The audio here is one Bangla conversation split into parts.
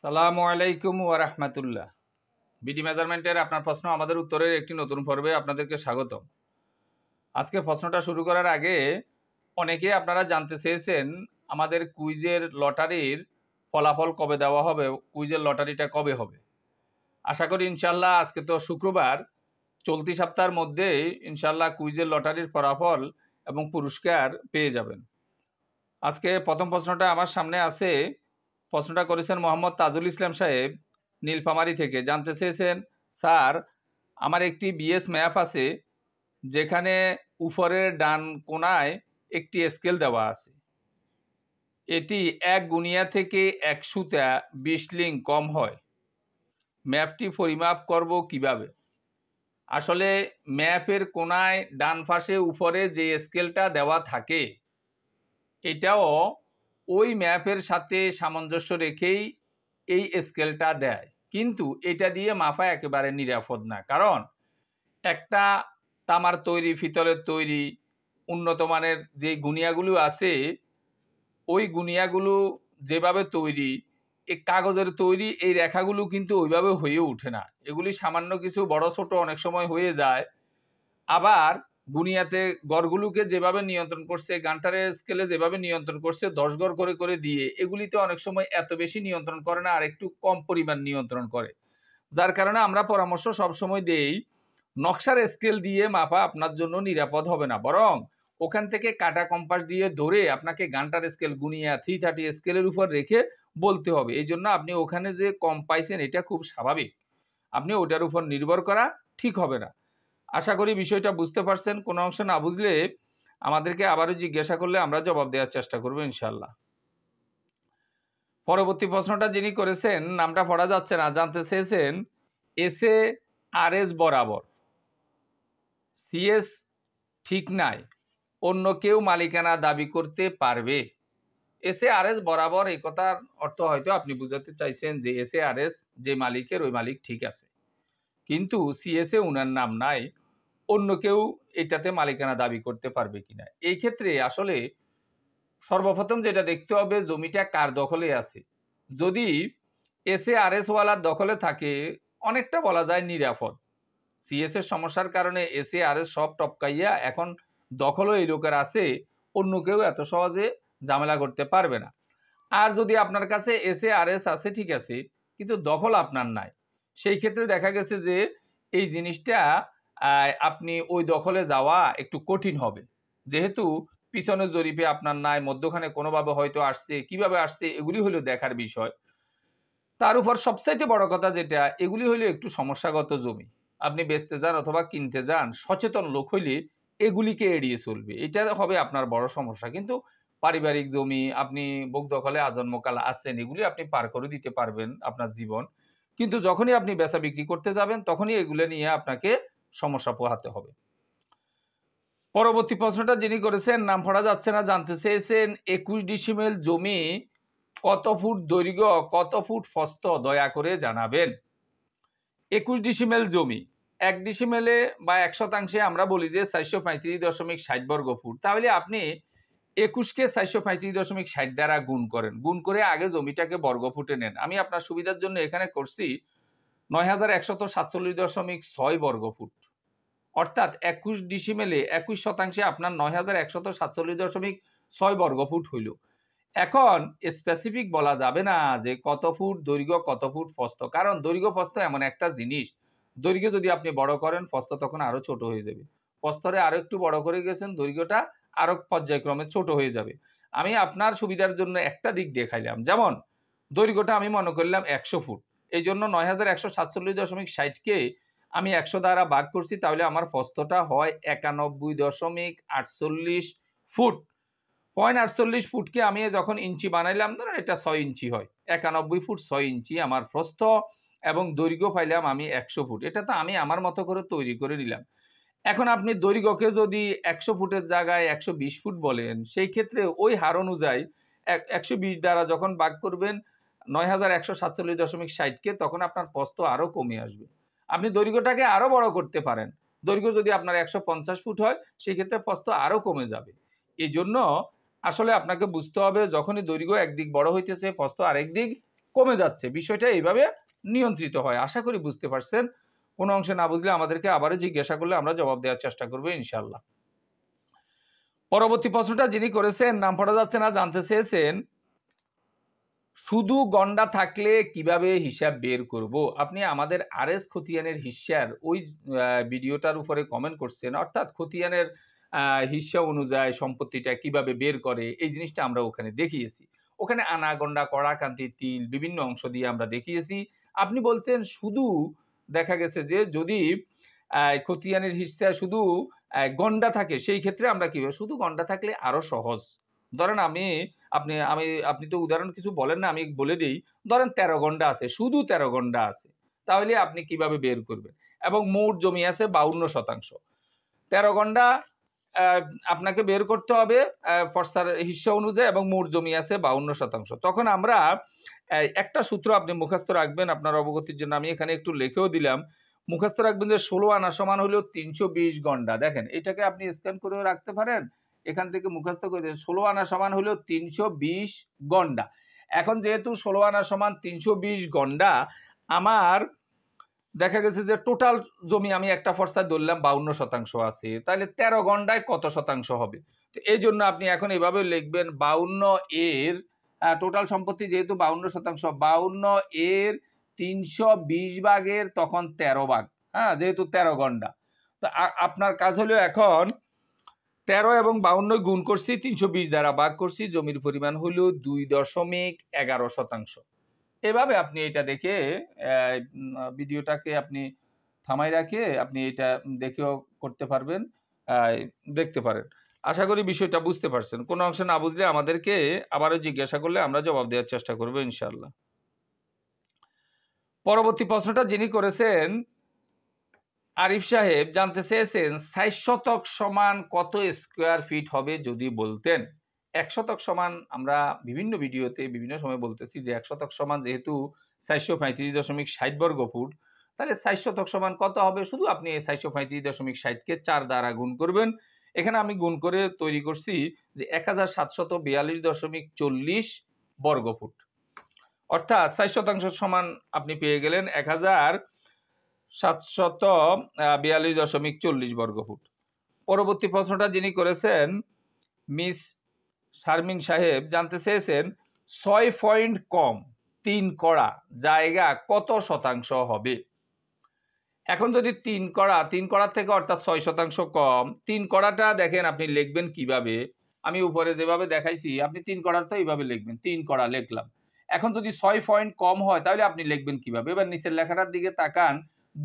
সালামু আলাইকুম ওয়া রাহমাতুল্লাহ। বিডি মেজারমেন্টের আপনার প্রশ্ন আমাদের উত্তরের একটি নতুন পর্বে আপনাদেরকে স্বাগতম। আজকে প্রশ্নটা শুরু করার আগে অনেকে আপনারা জানতে চেয়েছেন আমাদের কুইজের লটারির ফলাফল কবে দেওয়া হবে, কুইজের লটারিটা কবে হবে। আশা করি ইনশাল্লাহ আজকে তো শুক্রবার, চলতি সপ্তাহের মধ্যেই ইনশাল্লাহ কুইজের লটারির ফলাফল এবং পুরস্কার পেয়ে যাবেন। আজকে প্রথম প্রশ্নটা আমার সামনে আছে। প্রশ্নটা করেছেন মোহাম্মদ তাজুল ইসলাম সাহেব নীলফামারী থেকে। জানতে চেয়েছেন, স্যার আমার একটি বিএস ম্যাপ আছে যেখানে উপরের ডান কোণায় একটি স্কেল দেওয়া আছে, এটি 1 গুণিয়া থেকে 100তে 20 লিঙ্ক কম হয়, ম্যাপটি পরিমাপ করব কিভাবে? আসলে ম্যাপের কোণায় ডান পাশে উপরে যে স্কেলটা দেওয়া থাকে এটাও ওই ম্যাপের সাথে সামঞ্জস্য রেখেই এই স্কেলটা দেয়, কিন্তু এটা দিয়ে মাপা একেবারে নিরাপদ না। কারণ একটা তামার তৈরি, পিতলের তৈরি উন্নত মানের যে গুণিয়াগুলো আছে, ওই গুণিয়াগুলো যেভাবে তৈরি, এই কাগজের তৈরি এই রেখাগুলো কিন্তু ওইভাবে হয়ে ওঠে না। এগুলি সামান্য কিছু বড় ছোট অনেক সময় হয়ে যায়। আবার গুনিয়াতে গড়গুলোকে যেভাবে নিয়ন্ত্রণ করছে, গান্টারের স্কেলে যেভাবে নিয়ন্ত্রণ করছে 10 গড় করে করে দিয়ে, এগুলিতে অনেক সময় এত বেশি নিয়ন্ত্রণ করে না, আর একটু কম পরিমাণ নিয়ন্ত্রণ করে। যার কারণে আমরা পরামর্শ সবসময় দেই, নকশার স্কেল দিয়ে মাপা আপনার জন্য নিরাপদ হবে না, বরং ওখান থেকে কাটা কম্পাস দিয়ে ধরে আপনাকে গান্টার স্কেল গুনিয়া 330 স্কেলের উপর রেখে বলতে হবে। এই জন্য আপনি ওখানে যে কম পাইছেন এটা খুব স্বাভাবিক, আপনি ওটার উপর নির্ভর করা ঠিক হবে না। আশা করি বিষয়টা বুঝতে পারছেন। কোনো অংশ না বুঝলে আমাদেরকে আবারও জিজ্ঞাসা করলে আমরা জবাব দেওয়ার চেষ্টা করবো ইনশাল্লাহ। পরবর্তী প্রশ্নটা যিনি করেছেন, নামটা পড়া যাচ্ছে না, জানতে চেয়েছেন এসএ আর এস বরাবর সিএস ঠিক নাই, অন্য কেউ মালিকানা দাবি করতে পারবে? এসএ আর এস বরাবর এই কথার অর্থ হয়তো আপনি বুঝাতে চাইছেন যে এসএ আর এস যে মালিকের ওই মালিক ঠিক আছে, কিন্তু সিএসএ উনার নাম নাই, অন্য কেউ এটাতে মালিকানা দাবি করতে পারবে কিনা। এই ক্ষেত্রে আসলে সর্বপ্রথম যেটা দেখতে হবে জমিটা কার দখলে আছে। যদি এসএ আর এস ওয়ালার দখলে থাকে অনেকটা বলা যায় নিরাপদ। সিএস এর সমস্যার কারণে এসএ আর এস সব টপকাইয়া এখন দখলও এই লোকের আছে, অন্য কেউ এত সহজে ঝামেলা করতে পারবে না। আর যদি আপনার কাছে এসএ আর এস আছে ঠিক আছে, কিন্তু দখল আপনার নাই, সেই ক্ষেত্রে দেখা গেছে যে এই জিনিসটা আপনি ওই দখলে যাওয়া একটু কঠিন হবে, যেহেতু পিছনের জরিপে আপনার নাই, মধ্যখানে কোনোভাবে হয়তো আসছে, কিভাবে আসছে এগুলি হলো দেখার বিষয়। তার উপর সবচাইতে বড় কথা যেটা, এগুলি হলো একটু সমস্যাগত জমি, আপনি বেচতে যান অথবা কিনতে যান, সচেতন লোক হইলে এগুলিকে এড়িয়ে চলবে, এটা হবে আপনার বড় সমস্যা। কিন্তু পারিবারিক জমি আপনি বুক দখলে আজন্মকাল আছেন, এগুলি আপনি পার করে দিতে পারবেন আপনার জীবন, কিন্তু যখনই আপনি বেচা বিক্রি করতে যাবেন তখনই এগুলো নিয়ে আপনাকে সমস্যা পোহাতে হবে। পরবর্তী প্রশ্নটা যিনি করেছেন, নাম পড়া যাচ্ছে না, জানতে চেয়েছেন 21 ডিসিমেল জমি কত ফুট দৈর্ঘ্য, কত ফুট প্রস্থ, দয়া করে জানাবেন। 21 ডিসিমেল জমি 1 ডিসিমেলে বা 1 শতাংশে আমরা বলি যে 435.60 বর্গ ফুট। তাহলে আপনি 21কে 435.60 দ্বারা গুণ করেন, গুণ করে আগে জমিটাকে বর্গ ফুটে নেন। আমি আপনার সুবিধার জন্য এখানে করছি 9147.6 বর্গ ফুট, অর্থাৎ 21 ডিসিমেলে 21 শতাংশে আপনার 9147.6 বর্গ ফুট হইল। এখন স্পেসিফিক বলা যাবে না যে কত ফুট দৈর্ঘ্য কত ফুট প্রস্থ, কারণ দৈর্ঘ্য প্রস্থ এমন একটা জিনিস, দৈর্ঘ্য যদি আপনি বড় করেন প্রস্থ তখন আরো ছোট হয়ে যাবে, প্রস্থরে আরো একটু বড় করে গেছেন দৈর্ঘ্যটা আরো পর্যায়ক্রমে ছোট হয়ে যাবে। আমি আপনার সুবিধার জন্য একটা দিক দেখাইলাম, যেমন দৈর্ঘ্যটা আমি মনে করলাম 100 ফুট, এই জন্য 9147.60কে আমি 100 দ্বারা ভাগ করছি, তাহলে আমার প্রস্থটা হয় 91.48 ফুট। 0.48 ফুটকে আমি যখন ইঞ্চি বানাইলাম, ধরেন এটা 6 ইঞ্চি হয়, 91 ফুট 6 ইঞ্চি আমার প্রস্থ, এবং দৈর্ঘ্য পাইলাম আমি 100 ফুট। এটা তো আমি আমার মতো করে তৈরি করে নিলাম। এখন আপনি দৈর্ঘ্যকে যদি 100 ফুটের জায়গায় 120 ফুট বলেন, সেই ক্ষেত্রে ওই হার অনুযায়ী 120 দ্বারা যখন ভাগ করবেন 9147.60কে, তখন আপনার প্রস্থ আরো কমে আসবে। আপনি দৈর্ঘ্যটাকে আরো বড় করতে পারেন, দৈর্ঘ্য যদি আপনার 150 ফুট হয় সেই ক্ষেত্রে প্রস্থ আরো কমে যাবে। এই জন্য আসলে আপনাকে বুঝতে হবে, যখনই দৈর্ঘ্য একদিক বড় হইতেছে প্রস্থ আরেক দিক কমে যাচ্ছে। বিষয়টা এইভাবে নিয়ন্ত্রিত হয়। আশা করি বুঝতে পারছেন। কোনো অংশে না বুঝলে আমাদেরকে আবারও জিজ্ঞাসা করলে আমরা জবাব দেওয়ার চেষ্টা করব ইনশাআল্লাহ। পরবর্তী প্রশ্নটা যিনি করেছেন, নাম পড়া যাচ্ছে না, জানতে চেয়েছেন শুধু গন্ডা থাকলে কিভাবে হিসাব বের করব। আপনি আমাদের আরএস খতিয়ানের হিস্যার ওই ভিডিওটার উপরে কমেন্ট করছেন, অর্থাৎ খতিয়ানের হিস্যা অনুযায়ী সম্পত্তিটা কিভাবে বের করে এই জিনিসটা আমরা ওখানে দেখিয়েছি। ওখানে আনা, গন্ডা, কড়াকান্তি, তিল বিভিন্ন অংশ দিয়ে আমরা দেখিয়েছি। আপনি বলছেন শুধু দেখা গেছে যে যদি খতিয়ানের হিস্যায় শুধু গন্ডা থাকে সেই ক্ষেত্রে আমরা কিভাবে, শুধু গন্ডা থাকলে আরো সহজ। ধরেন আপনি তো উদাহরণ কিছু বলেন না, আমি বলে দিই। ধরেন 13 গন্ডা আছে, শুধু 13 গন্ডা আছে। তাহলে আপনি কিভাবে বের করবেন? এবং মোট জমি আছে 52%। 13 গন্ডা আপনাকে বের করতে হবে পর্সার হিস্যা অনুযায়ী এবং মোট জমি আছে 52%। তখন আমরা একটা সূত্র আপনি মুখস্থ রাখবেন আপনার অবগতির জন্য, আমি এখানে একটু লিখেও দিলাম। মুখস্থ রাখবেন যে 16 আনা সমান হলো 320 গন্ডা। দেখেন এটাকে আপনি স্ক্যান করেও রাখতে পারেন। এখান থেকে মুখস্থ করে 16 আনা সমান হলো 320 গন্ডা। এখন যেহেতু 16 আনা সমান 320 গন্ডা, আমার দেখা গেছে যে টোটাল জমি আমি একটা ফর্সায় ধরলাম 52% আছে, তাহলে 13 গন্ডায় কত শতাংশ হবে? তো এই জন্য আপনি এখন এভাবে লিখবেন 52 এর টোটাল সম্পত্তি যেহেতু 52%, 52 এর 320 ভাগের তখন 13 ভাগ, হ্যাঁ, যেহেতু 13 গন্ডা। তো আপনার কাজ হলো এখন 13 এবং 52 গুণ করছি, 320 দ্বারা ভাগ করছি, জমির পরিমাণ হলো 2.11%। এভাবে আপনি এটা দেখে ভিডিওটাকে আপনি থামাই রাখে আপনি এটা দেখেও করতে পারবেন, দেখতে পারেন। আশা করি বিষয়টা বুঝতে পারছেন। কোনো অংশে না বুঝলে আমাদেরকে আবারও জিজ্ঞাসা করলে আমরা জবাব দেওয়ার চেষ্টা করব ইনশাআল্লাহ। পরবর্তী প্রশ্নটা যিনি করেছেন আরিফ সাহেব জানতে চেয়েছেন 60 শতক সমান কত স্কোয়ার ফিট হবে যদি বলতেন। 1 শতক সমান আমরা বিভিন্ন ভিডিওতে বিভিন্ন সময় বলতেছি যে 1 শতক সমান যেহেতু 435.60 বর্গ ফুট, তাহলে 60 শতক সমান কত হবে? শুধু আপনি এই 435.60 কে 4 দ্বারা গুণ করবেন। এখানে আমি গুণ করে তৈরি করছি যে 1742.40 বর্গ ফুট, অর্থাৎ 60% সমান আপনি পেয়ে গেলেন 1742.40 বর্গ ফুট। পরবর্তী প্রশ্নটা যিনি করেছেন মিস শারমিন সাহেব জানতে চেয়েছেন 6 পয়েন্ট কম 3 কড়া জায়গা কত শতাংশ হবে? এখন যদি 3 কড়ার থেকে অর্থাৎ 6% কম, 3 কড়াটা দেখেন আপনি লিখবেন কিভাবে, আমি উপরে যেভাবে দেখাইছি আপনি 3 কড়ার তো এইভাবে লিখবেন, 3 কড়া লিখলাম। এখন যদি 6 পয়েন্ট কম হয় তাহলে আপনি লিখবেন কিভাবে? এবার নিচের লেখাটার দিকে তাকান,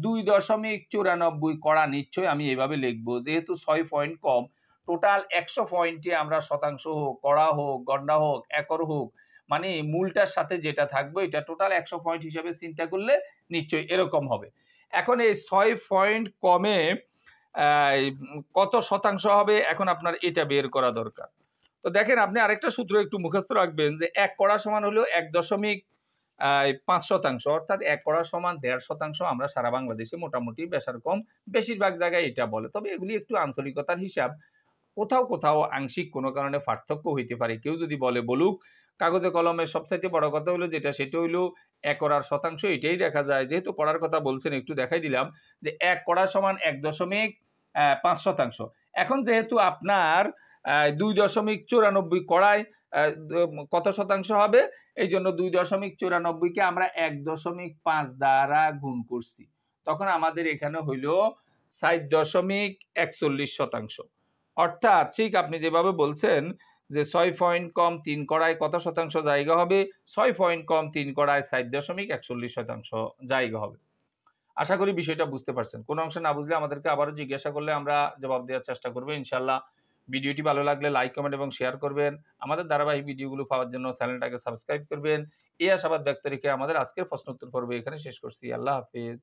2.94 কড়া নিশ্চয়ই আমি এইভাবে লিখবো, যেহেতু 6 পয়েন্ট কম। টোটাল 100 পয়েন্টে আমরা শতাংশ হোক, কড়া হোক, গন্ডা হোক, একর হোক, মানে মূলটার সাথে যেটা থাকবে এটা টোটাল 100 পয়েন্ট হিসেবে চিন্তা করলে নিশ্চয়ই এরকম হবে। এখন এই 6 পয়েন্ট কমে কত শতাংশ হবে, এখন আপনার এটা বের করা দরকার। তো দেখেন আপনি আরেকটা সূত্র একটু মুখস্থ রাখবেন যে 1 কড়া সমান হলো 1.5%, অর্থাৎ 1 কড়া সমান 1.5%। আমরা সারা বাংলাদেশে মোটামুটি বেশার কম বেশিরভাগ জায়গায় এটা বলে, তবে এগুলি একটু আঞ্চলিকতার হিসাব, কোথাও কোথাও আংশিক কোনো কারণে পার্থক্য হইতে পারে। কেউ যদি বলে বলুক, কাগজে কলমে সবচাইতে বড় কথা হলো যেটা, সেটা হইলো 1 কড়ার শতাংশ, এটাই দেখা যায়। যেহেতু কড়ার কথা বলছেন একটু দেখাই দিলাম যে 1 কড়া সমান 1.5%। এখন যেহেতু আপনার 2.94 কড়ায় কত শতাংশ হবে, এই জন্য 2.94-কে আমরা 1.5 দ্বারা গুণ করছি, তখন আমাদের এখানে হইল 4.41%। অর্থাৎ ঠিক আপনি যেভাবে বলছেন যে 6 পয়েন্ট কম 3 কড়ায় কত শতাংশ জায়গা হবে, 6 পয়েন্ট কম 3 কড়ায় 4.41% জায়গা হবে। আশা করি বিষয়টা বুঝতে পারছেন। কোনো অংশ না বুঝলে আমাদেরকে আবারও জিজ্ঞাসা করলে আমরা জবাব দেওয়ার চেষ্টা করব ইনশাআল্লাহ। ভিডিওটি ভালো লাগলে লাইক, কমেন্ট এবং শেয়ার করবেন। আমাদের ধারাবাহিক ভিডিওগুলো পাওয়ার জন্য চ্যানেলটাকে সাবস্ক্রাইব করবেন। এই আশাবাদ ব্যক্ত রেখে আমাদের আজকের প্রশ্ন উত্তর পর্ব এখানে শেষ করছি। আল্লাহ হাফেজ।